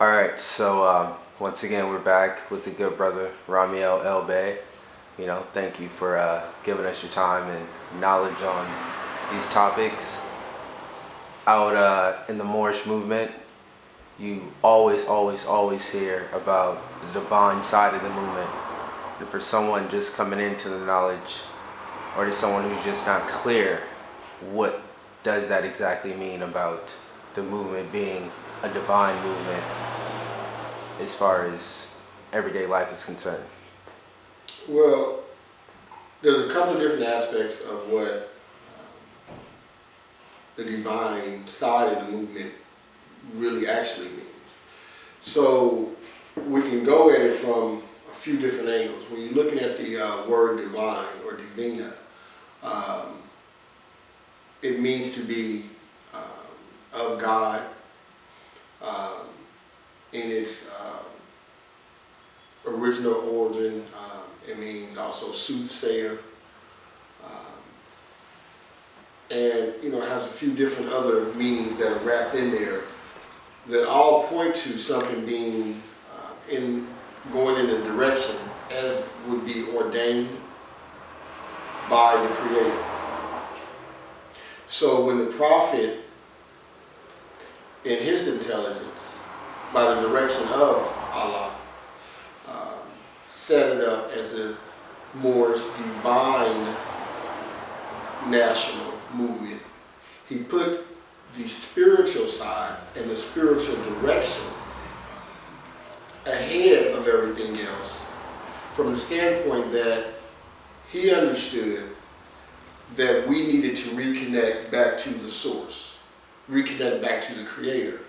All right, so once again, we're back with the good brother Rahme'el El Bey. Thank you for giving us your time and knowledge on these topics. Out in the Moorish movement, you always hear about the divine side of the movement. And for someone just coming into the knowledge, or to someone who's just not clear, what does that exactly mean about the movement being a divine movement as far as everyday life is concerned? Well, there's a couple of different aspects of what the divine side of the movement really actually means. So we can go at it from a few different angles. When you're looking at the word divine or divina, it means to be of God in its original origin. It means also soothsayer, and it has a few different other meanings that are wrapped in there that all point to something being going in a direction as would be ordained by the Creator. So when the prophet, in his intelligence, by the direction of Allah, set it up as a Moorish Divine National Movement, he put the spiritual side and the spiritual direction ahead of everything else, from the standpoint that he understood that we needed to reconnect back to the source, reconnect back to the Creator,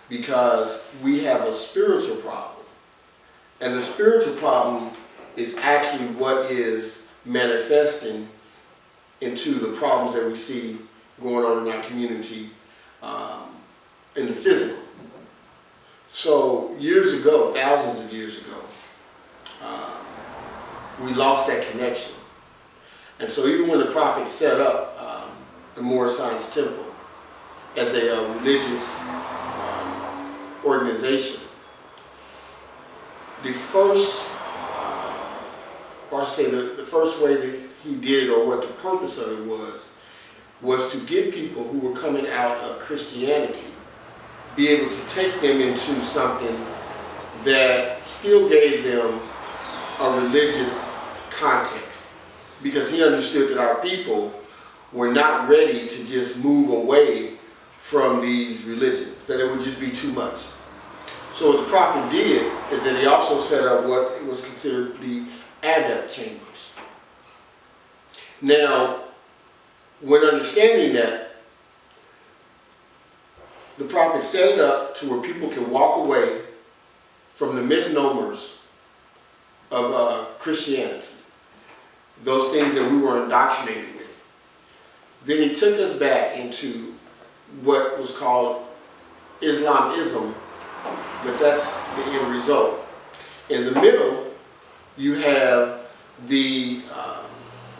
because we have a spiritual problem. And the spiritual problem is actually what is manifesting into the problems that we see going on in our community in the physical. So years ago, thousands of years ago, we lost that connection. And so even when the prophet set up the Moorish Science Temple as a religious organization, the first way that he did it, or what the purpose of it was to get people who were coming out of Christianity, be able to take them into something that still gave them a religious context, because he understood that our people were not ready to just move away from these religions, that it would just be too much. So what the prophet did is that he also set up what was considered the adept chambers. Now, when understanding that, the prophet set it up to where people can walk away from the misnomers of Christianity, those things that we were indoctrinated with. Then he took us back into what was called Islamism, but that's the end result. In the middle, you have the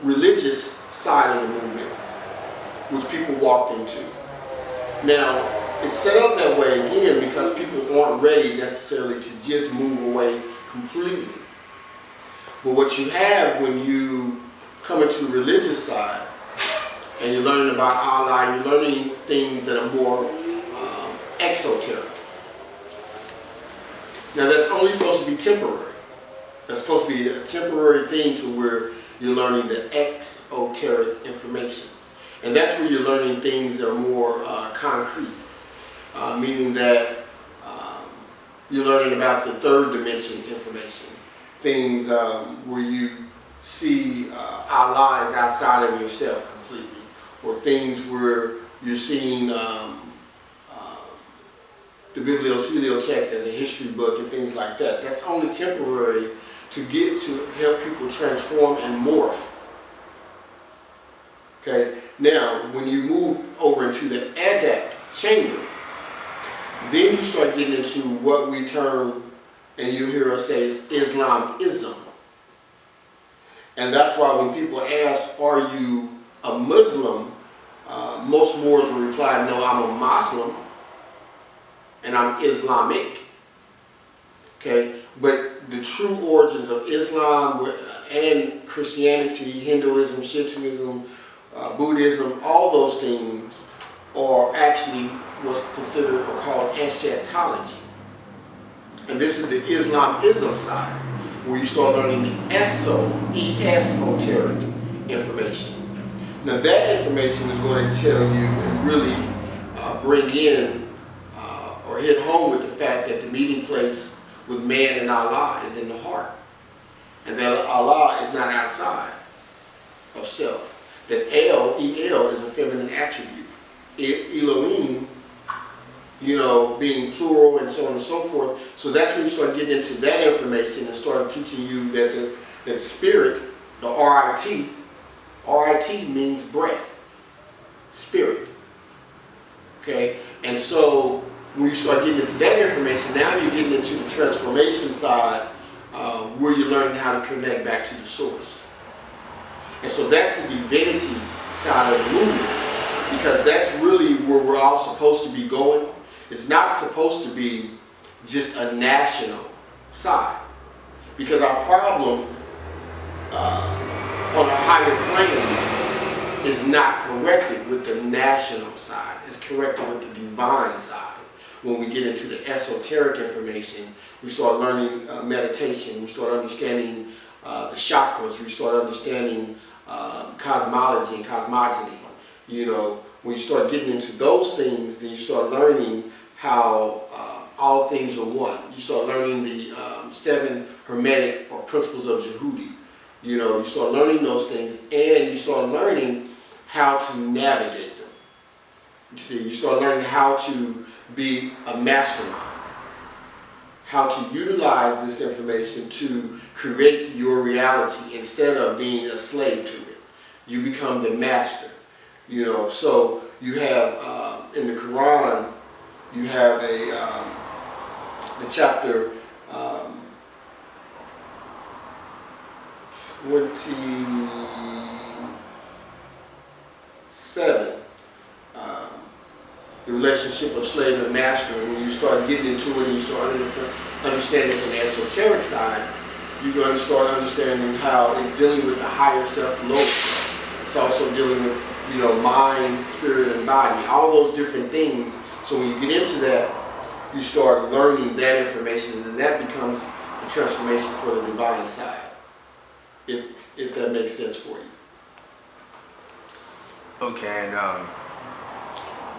religious side of the movement, which people walked into. Now, it's set up that way again because people aren't ready necessarily to just move away completely. But what you have when you come into the religious side and you're learning about Allah, you're learning things that are more esoteric. Now that's only supposed to be temporary. That's supposed to be a temporary thing to where you're learning the exoteric information. And that's where you're learning things that are more concrete, meaning that you're learning about the third dimension information. Things where you see Allah is outside of yourself completely, or things where you're seeing the bibliotext as a history book and things like that. That's only temporary to get to help people transform and morph. Okay. Now, when you move over into the adept chamber, then you start getting into what we term, and you hear us say, is Islamism. And that's why when people ask, are you a Muslim? Most Moors will reply, no, I'm a Muslim, and I'm Islamic. Okay, but the true origins of Islam and Christianity, Hinduism, Shintoism, Buddhism, all those things are actually what's considered or called eschatology. And this is the Islamism side, where you start learning the esoteric information. Now that information is going to tell you and really bring in or hit home with the fact that the meeting place with man and Allah is in the heart. And that Allah is not outside of self. That El is a feminine attribute. Elohim, being plural and so on and so forth. So that's when you start getting into that information and start teaching you that that spirit, the RIT means breath, spirit. Okay, and so when you start getting into that information, now you're getting into the transformation side, where you're learning how to connect back to the source. And so that's the divinity side of the movement, because that's really where we're all supposed to be going. It's not supposed to be just a national side, because our problem on a higher plane is not corrected with the national side. It's corrected with the divine side. When we get into the esoteric information, we start learning meditation, we start understanding the chakras, we start understanding cosmology and cosmogony. When you start getting into those things, then you start learning how all things are one. You start learning the 7 Hermetic or principles of Jehudi. You start learning those things, and you start learning how to navigate them. You see, you start learning how to be a mastermind, how to utilize this information to create your reality instead of being a slave to it. You become the master. So you have in the Quran, you have the chapter 27, the relationship of slave and master. When you start getting into it and you start understanding from the esoteric side, you're going to start understanding how it's dealing with the higher self, the lower self. It's also dealing with, mind, spirit, and body, all those different things. So when you get into that, you start learning that information, and then that becomes the transformation for the divine side, if that makes sense for you. Okay,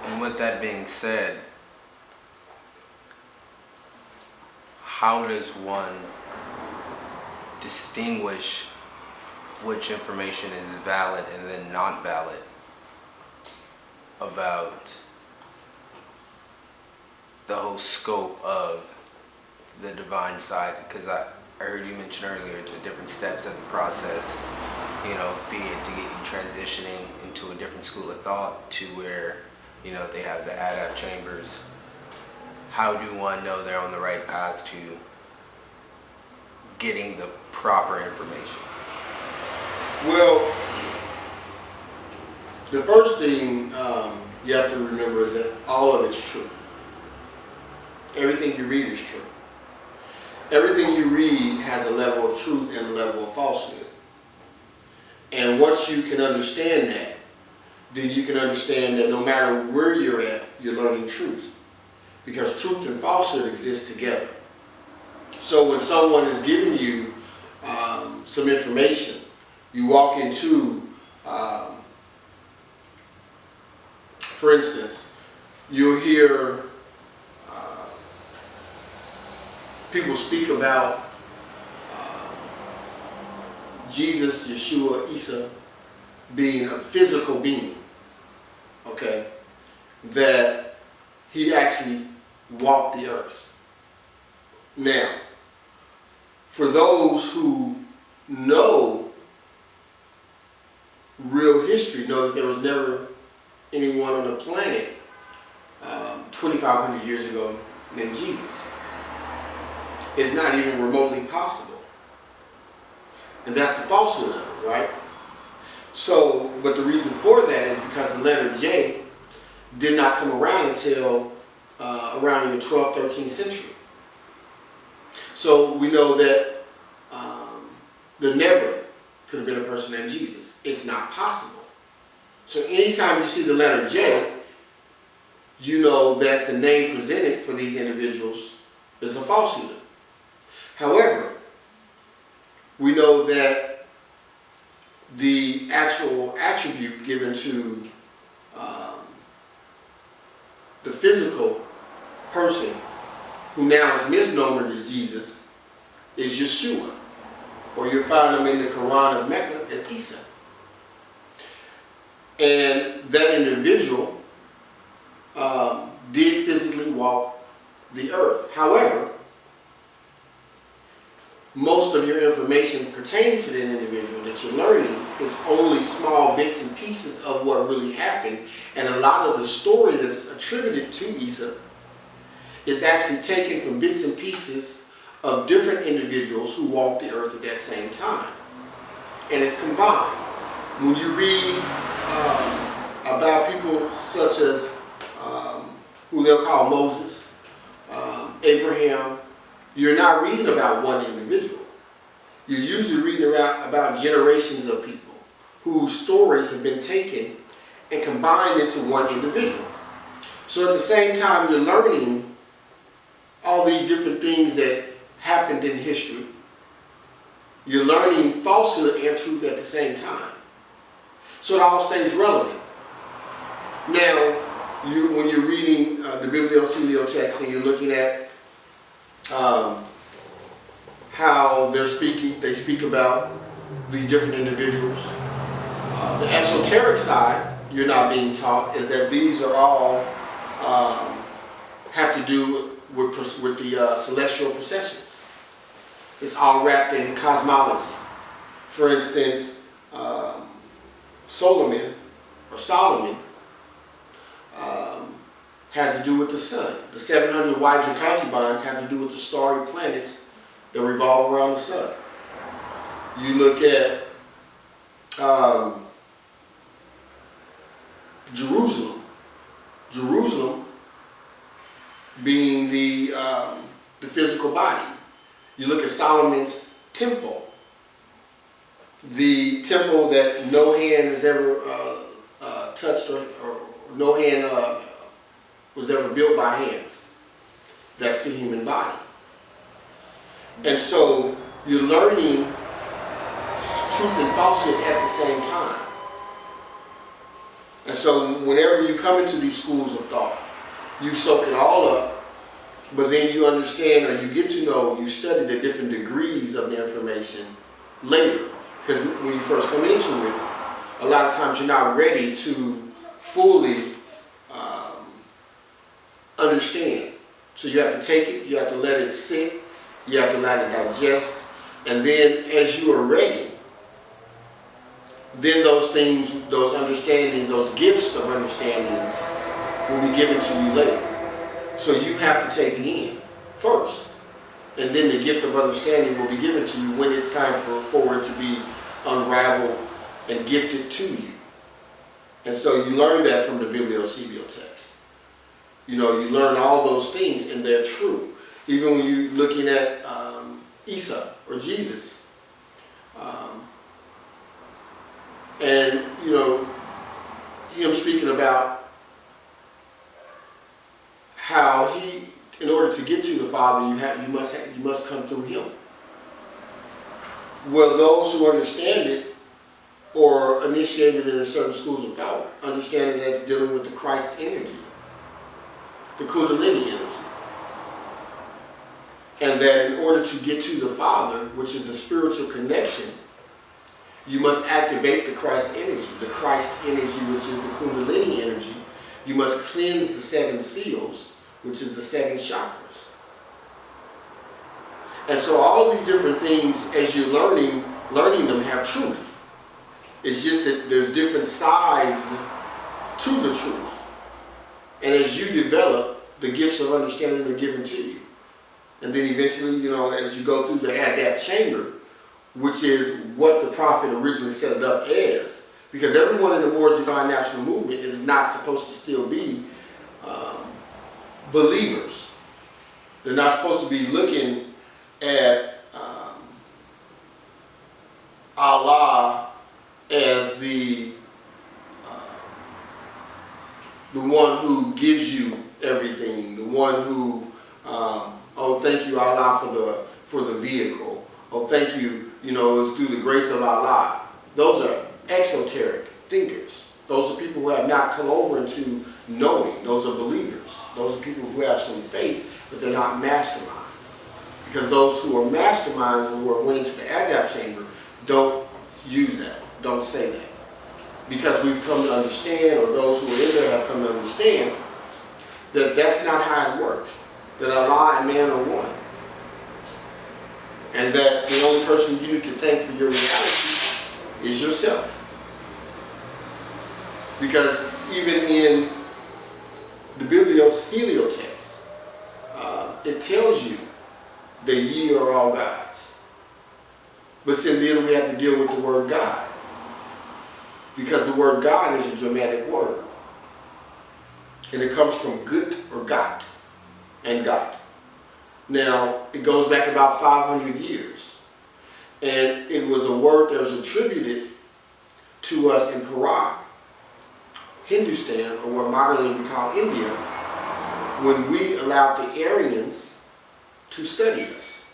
and with that being said, how does one distinguish which information is valid and then not valid about the whole scope of the divine side? Because I heard you mention earlier the different steps of the process, be it to get you transitioning into a different school of thought to where, they have the adapt chambers. How do one know they're on the right path to getting the proper information? Well, the first thing you have to remember is that all of it's true. Everything you read is true. Everything you read has a level of truth and a level of falsehood. And once you can understand that, then you can understand that no matter where you're at, you're learning truth. Because truth and falsehood exist together. So when someone is giving you some information, you walk into, for instance, you'll hear people speak about Jesus, Yeshua, Isa, being a physical being, okay, that he actually walked the earth. Now, for those who know real history, know that there was never anyone on the planet 2,500 years ago named Jesus. It's not even remotely possible. And that's the falsehood of it, right? So, but the reason for that is because the letter J did not come around until around the 12th, 13th century. So we know that there never could have been a person named Jesus. It's not possible. So anytime you see the letter J, you know that the name presented for these individuals is a falsehood. However, we know that the actual attribute given to the physical person who now is misnomered as Jesus is Yeshua, or you'll find him in the Quran of Mecca as Isa. And that individual did physically walk the earth. However, most of your information pertaining to that individual that you're learning is only small bits and pieces of what really happened, and a lot of the story that's attributed to Isa is actually taken from bits and pieces of different individuals who walked the earth at that same time, and it's combined. When you read about people such as who they'll call Moses, Abraham, you're not reading about one individual. You're usually reading about generations of people whose stories have been taken and combined into one individual. So at the same time you're learning all these different things that happened in history, you're learning falsehood and truth at the same time. So it all stays relevant. Now, when you're reading the bibliotext and you're looking at how they speak about these different individuals. The esoteric side you're not being taught is that these are all have to do with the celestial processions. It's all wrapped in cosmology. For instance, Solomon has to do with the sun. The 700 wives and concubines have to do with the starry planets that revolve around the sun. You look at Jerusalem being the physical body. You look at Solomon's temple, the temple that no hand has ever touched or no hand was ever built by hands. That's the human body. And so you're learning truth and falsehood at the same time. And so whenever you come into these schools of thought, you soak it all up, but then you understand, or you get to know, you study the different degrees of the information later. Because when you first come into it, a lot of times you're not ready to fully understand. So you have to take it, you have to let it sit, you have to let it digest, and then as you are ready, then those things, those understandings, those gifts of understandings will be given to you later. So you have to take it in first, and then the gift of understanding will be given to you when it's time for it to be unraveled and gifted to you. And so you learn that from the bibliotext. You know, you learn all those things, and they're true. Even when you're looking at Isa or Jesus. And, you know, him speaking about how he, in order to get to the Father, you must come through him. Well, those who understand it or initiated in certain schools of thought understand that it's dealing with the Christ energy, the Kundalini energy. And that in order to get to the Father, which is the spiritual connection, you must activate the Christ energy. The Christ energy, which is the Kundalini energy, you must cleanse the 7 seals, which is the 7 chakras. And so all these different things, as you're learning them, have truth. It's just that there's different sides to the truth. And as you develop, the gifts of understanding are given to you. And then eventually, you know, as you go through the adapt chamber, which is what the prophet originally set it up as, because everyone in the Moorish Divine National Movement is not supposed to still be believers. They're not supposed to be looking at Allah as the one who gives you everything, the one who, oh, thank you, Allah, for the vehicle. Oh, thank you, it's through the grace of Allah. Those are esoteric thinkers. Those are people who have not come over into knowing. Those are believers. Those are people who have some faith, but they're not masterminds. Because those who are masterminds, who went into the Adab chamber, don't use that, don't say that. Because we've come to understand, or those who are in there have come to understand, that that's not how it works. That Allah and man are one. And that the only person you can thank for your reality is yourself. Because even in the Biblios Heliotext, it tells you that ye are all gods. But then we have to deal with the word God. Because the word God is a Germanic word. And it comes from gut or got and got. Now, it goes back about 500 years. And it was a word that was attributed to us in Para, Hindustan, or what modernly we call India, when we allowed the Aryans to study us.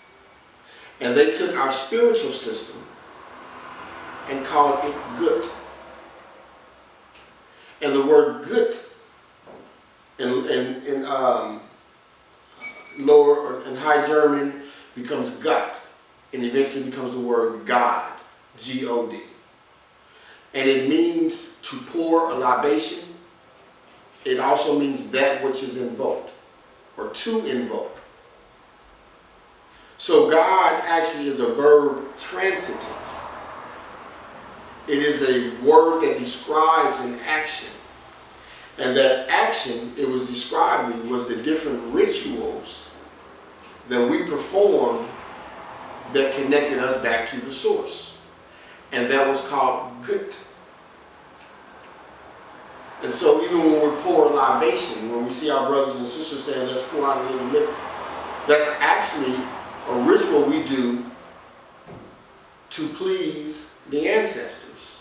And they took our spiritual system and called it gut. And the word gut in lower or in High German becomes Gott, and eventually becomes the word God, G-O-D. And it means to pour a libation. It also means that which is invoked, or to invoke. So God actually is a verb transitive. It is a word that describes an action. And that action it was describing was the different rituals that we performed that connected us back to the source. And that was called gut. And so even when we pour a libation, when we see our brothers and sisters saying, let's pour out a little liquor, that's actually a ritual we do to please the ancestors,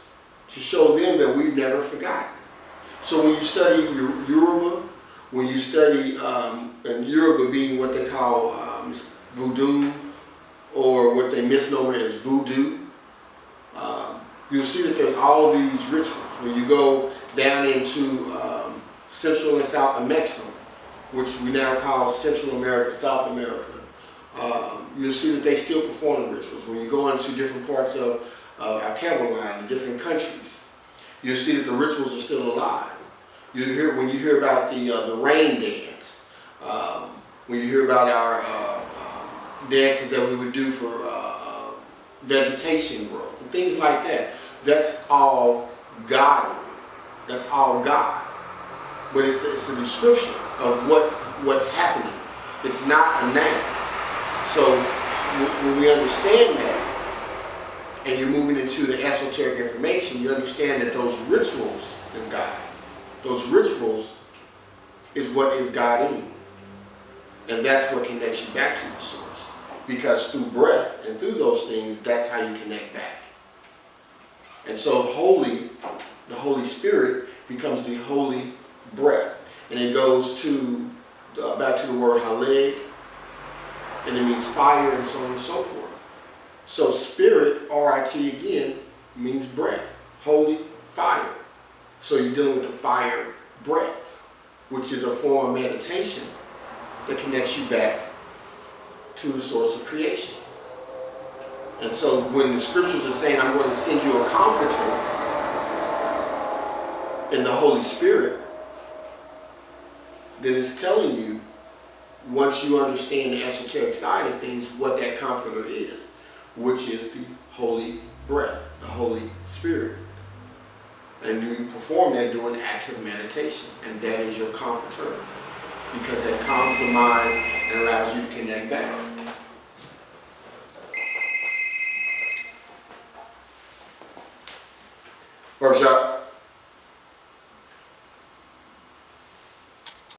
to show them that we've never forgotten. So when you study Yoruba, when you study, and Yoruba being what they call voodoo, or what they misnomer as voodoo, you'll see that there's all these rituals. When you go down into Central and South of Mexico, which we now call Central America, South America, you'll see that they still perform the rituals. When you go into different parts of our Caroline, the different countries, you'll see that the rituals are still alive. When you hear about the rain dance, when you hear about our dances that we would do for vegetation growth, and things like that, that's all God. That's all God. But it's a description of what's happening. It's not a noun. So when we understand that, and you're moving into the esoteric information, you understand that those rituals is God. Those rituals is what is God in. And that's what connects you back to the source. Because through breath and through those things, that's how you connect back. And so the Holy Spirit becomes the holy breath. And it goes to back to the word haleg, and it means fire, and so on and so forth. So spirit, R-I-T again, means breath. Holy fire. So you're dealing with the fire breath, which is a form of meditation that connects you back to the source of creation. And so when the scriptures are saying, I'm going to send you a comforter in the Holy Spirit, then it's telling you, once you understand the esoteric side of things, what that comforter is, which is the holy breath, the Holy Spirit. And you perform that doing acts of meditation, and that is your comforter, because that calms the mind and allows you to connect back. Barbershop.